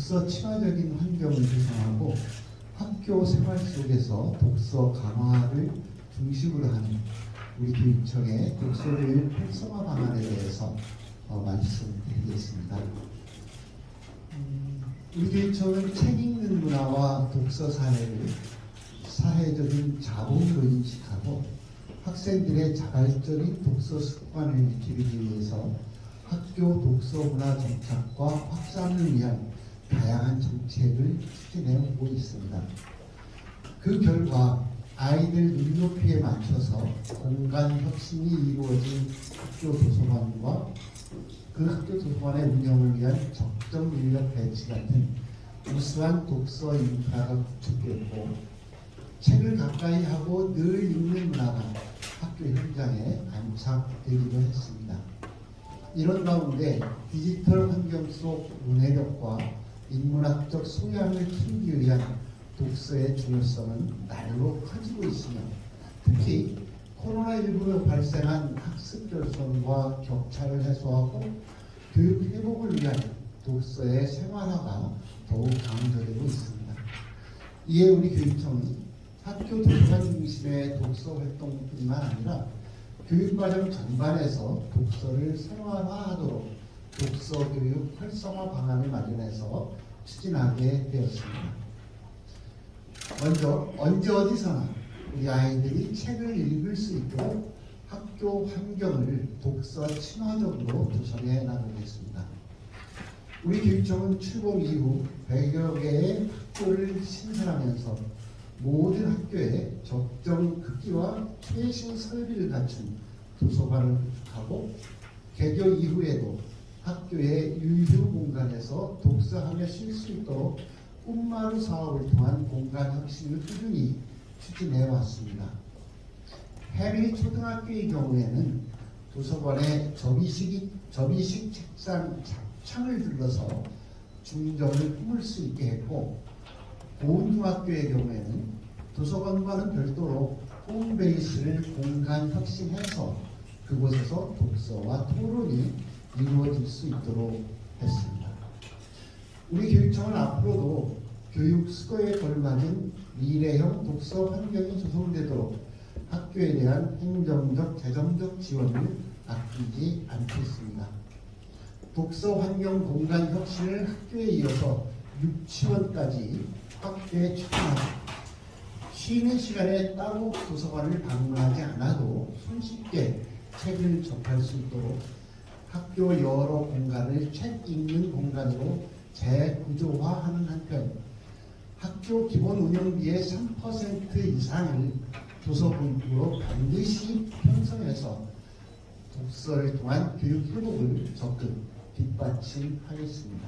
독서 친화적인 환경을 구성하고 학교 생활 속에서 독서 강화를 중심으로 하는 우리 교육청의 독서교육 활성화 방안에 대해서 말씀드리겠습니다. 우리 교육청은 책 읽는 문화와 독서 사회를 사회적인 자본으로 인식하고 학생들의 자발적인 독서 습관을 기르기 위해서 학교 독서 문화 정착과 확산을 위한 다양한 정책을 추진해 오고 있습니다. 그 결과 아이들 눈높이에 맞춰서 공간 혁신이 이루어진 학교 도서관과 그 학교 도서관의 운영을 위한 적정 인력 배치 같은 우수한 독서 인프라가 구축되고 책을 가까이 하고 늘 읽는 문화가 학교 현장에 안착되기도 했습니다. 이런 가운데 디지털 환경 속 문해력과 인문학적 소양을 키우기 위한 독서의 중요성은 날로 커지고 있으며 특히 코로나19로 발생한 학습 결손과 격차를 해소하고 교육 회복을 위한 독서의 생활화가 더욱 강조되고 있습니다. 이에 우리 교육청은 학교 도서관 중심의 독서 활동뿐만 아니라 교육과정 전반에서 독서를 생활화하도록 독서 교육 활성화 방안을 마련해서 추진하게 되었습니다. 먼저 언제 어디서나 우리 아이들이 책을 읽을 수 있도록 학교 환경을 독서 친화적으로 조성해 나가겠습니다. 우리 교육청은 출범 이후 100여 개의 학교를 신설하면서 모든 학교에 적정 크기와 최신 설비를 갖춘 도서관을 구축하고 개교 이후에도 학교의 유휴 공간에서 독서하며 쉴 수 있도록 꿈마루 사업을 통한 공간 혁신을 꾸준히 추진해 왔습니다. 해리 초등학교의 경우에는 도서관에 접이식 책상 창을 둘러서 중정을 품을 수 있게 했고, 고운중학교의 경우에는 도서관과는 별도로 홈베이스를 공간 혁신해서 그곳에서 독서와 토론이 이루어질 수 있도록 했습니다. 우리 교육청은 앞으로도 교육 수도에 걸맞은 미래형 독서 환경이 조성되도록 학교에 대한 행정적, 재정적 지원을 아끼지 않겠습니다. 독서 환경 공간 혁신을 학교에 이어서 유치원까지 학교에 추진하고 쉬는 시간에 따로 도서관을 방문하지 않아도 손쉽게 책을 접할 수 있도록 학교 여러 공간을 책 읽는 공간으로 재구조화하는 한편 학교 기본 운영비의 3% 이상을 도서보육으로 반드시 편성해서 독서를 통한 교육 회복을 적극 뒷받침하겠습니다.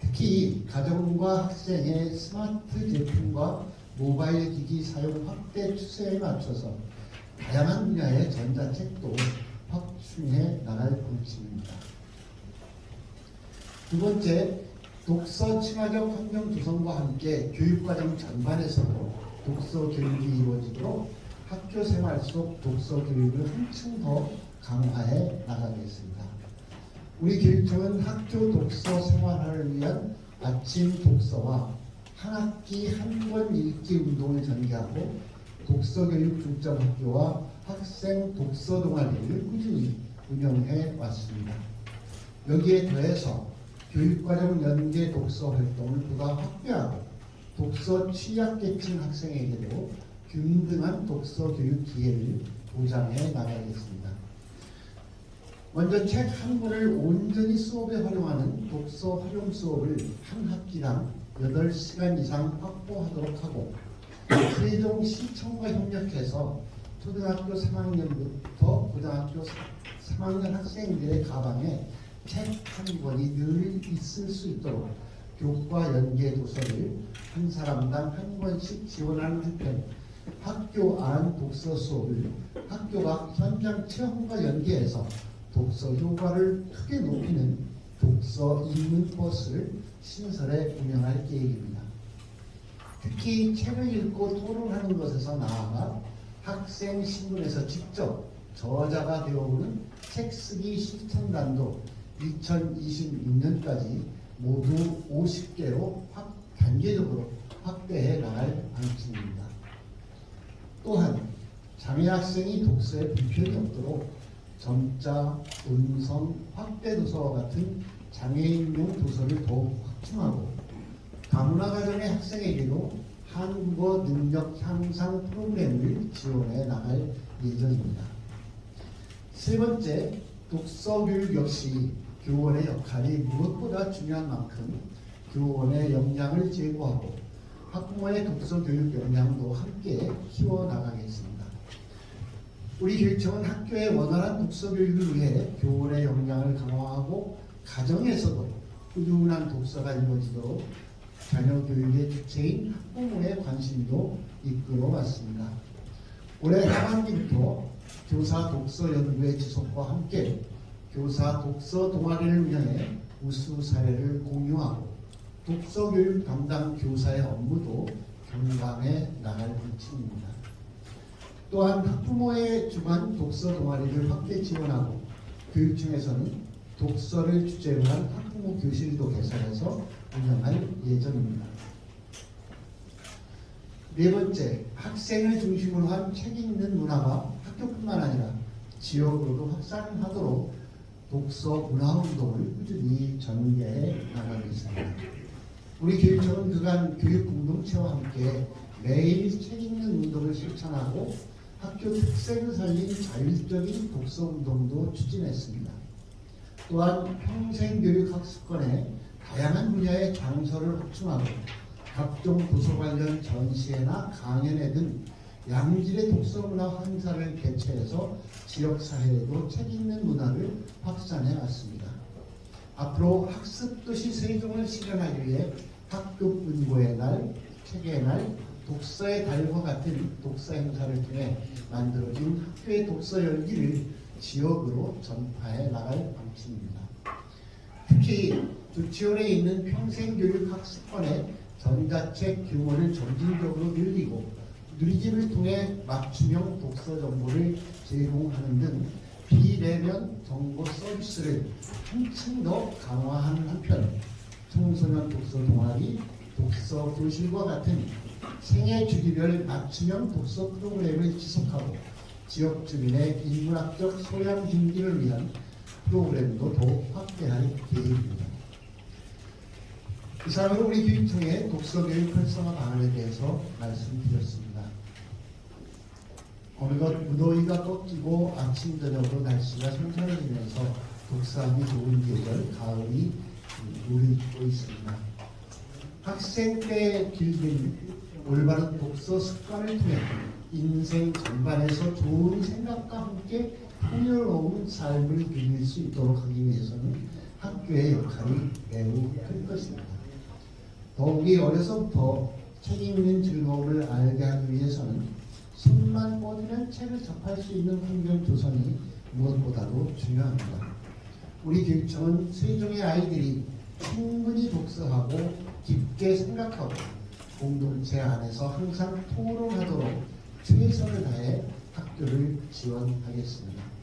특히 가정과 학생의 스마트 제품과 모바일 기기 사용 확대 추세에 맞춰서 다양한 분야의 전자책도 확충해 나갈 방침입니다. 두 번째, 독서 친화적 환경 조성과 함께 교육과정 전반에서도 독서 교육이 이루어지도록 학교 생활 속 독서 교육을 한층 더 강화해 나가겠습니다. 우리 교육청은 학교 독서 생활화를 위한 아침 독서와 한 학기 한 권 읽기 운동을 전개하고 독서교육 중점 학교와 학생 독서 동아리를 꾸준히 운영해 왔습니다. 여기에 더해서 교육과정 연계 독서 활동을 보다 확대하고 독서 취약계층 학생에게도 균등한 독서 교육 기회를 보장해 나가겠습니다. 먼저 책 한 권을 온전히 수업에 활용하는 독서 활용 수업을 한 학기당 8시간 이상 확보하도록 하고 세종시청과 협력해서 초등학교 3학년부터 고등학교 3학년 학생들의 가방에 책 한 권이 늘 있을 수 있도록 교과 연계 도서를 한 사람당 한 권씩 지원하는 한편 학교 안 독서 수업을 학교 밖 현장 체험과 연계해서 독서 효과를 크게 높이는 독서 입문 버스를 신설해 운영할 계획입니다. 특히 책을 읽고 토론하는 것에서 나아가 학생 신분에서 직접 저자가 되어오는 책 쓰기 실천단도 2026년까지 모두 50개로 단계적으로 확대해 나갈 방침입니다. 또한 장애 학생이 독서에 불편이 없도록 점자, 음성, 확대 도서와 같은 장애인용 도서를 더욱 확충하고 다문화 가정의 학생에게도 한국어 능력 향상 프로그램을 지원해 나갈 예정입니다. 세 번째, 독서 교육 역시 교원의 역할이 무엇보다 중요한 만큼 교원의 역량을 제고하고 학부모의 독서 교육 역량도 함께 키워나가겠습니다. 우리 교육청은 학교의 원활한 독서 교육을 위해 교원의 역량을 강화하고 가정에서도 꾸준한 독서가 이루어지도록 자녀 교육의 주체인 학부모의 관심도 이끌어 왔습니다. 올해 하반기부터 교사 독서 연구의 지속과 함께 교사 독서 동아리를 운영해 우수 사례를 공유하고 독서 교육 담당 교사의 업무도 경감해 나갈 방침입니다. 또한 학부모의 주관 독서 동아리를 확대 지원하고 교육청에서는 독서를 주제로 한 학부모 교실도 개설해서 운영할 예정입니다. 네 번째, 학생을 중심으로 한 책 읽는 문화가 학교뿐만 아니라 지역으로도 확산하도록 독서 문화운동을 꾸준히 전개해 나가겠습니다. 우리 교육청은 그간 교육 공동체와 함께 매일 책 읽는 운동을 실천하고 학교 특색을 살린 자율적인 독서 운동도 추진했습니다. 또한 평생교육 학습권에 다양한 분야의 장서를 확충하고 각종 도서 관련 전시회나 강연회 등 양질의 독서 문화 행사를 개최해서 지역사회에도 책 읽는 문화를 확산해 왔습니다. 앞으로 학습도시 세종을 실현하기 위해 학급 운고의 날, 책의 날, 독서의 달과 같은 독서 행사를 통해 만들어진 학교의 독서 열기를 지역으로 전파해 나갈 방침입니다. 특히 두치원에 있는 평생교육 학습관의 전자책 규모를 점진적으로 늘리고 누리집을 통해 맞춤형 독서 정보를 제공하는 등 비대면 정보 서비스를 한층 더 강화하는 한편 청소년 독서 동아리, 독서 교실과 같은 생애 주기별 맞춤형 독서 프로그램을 지속하고 지역 주민의 인문학적 소양 증진을 위한 프로그램도 더욱 확대할 계획입니다. 이상으로 우리 교육청의 독서 교육 활성화 방안에 대해서 말씀드렸습니다. 어느덧 무더위가 꺾이고 아침 저녁으로 날씨가 선선해지면서 독서하기 좋은 계절 가을이 우리고 있습니다. 학생 때 길든 올바른 독서 습관을 통해 인생 전반에서 좋은 생각과 함께 풍요로운 삶을 누릴 수 있도록 하기 위해서는 학교의 역할이 매우 클 것입니다. 더욱이 어려서부터 책 읽는 즐거움을 알게 하기 위해서는 손만 뻗으면 책을 접할 수 있는 환경 조성이 무엇보다도 중요합니다. 우리 교육청은 세종의 아이들이 충분히 독서하고 깊게 생각하고 공동체 안에서 항상 토론하도록 최선을 다해 학교를 지원하겠습니다.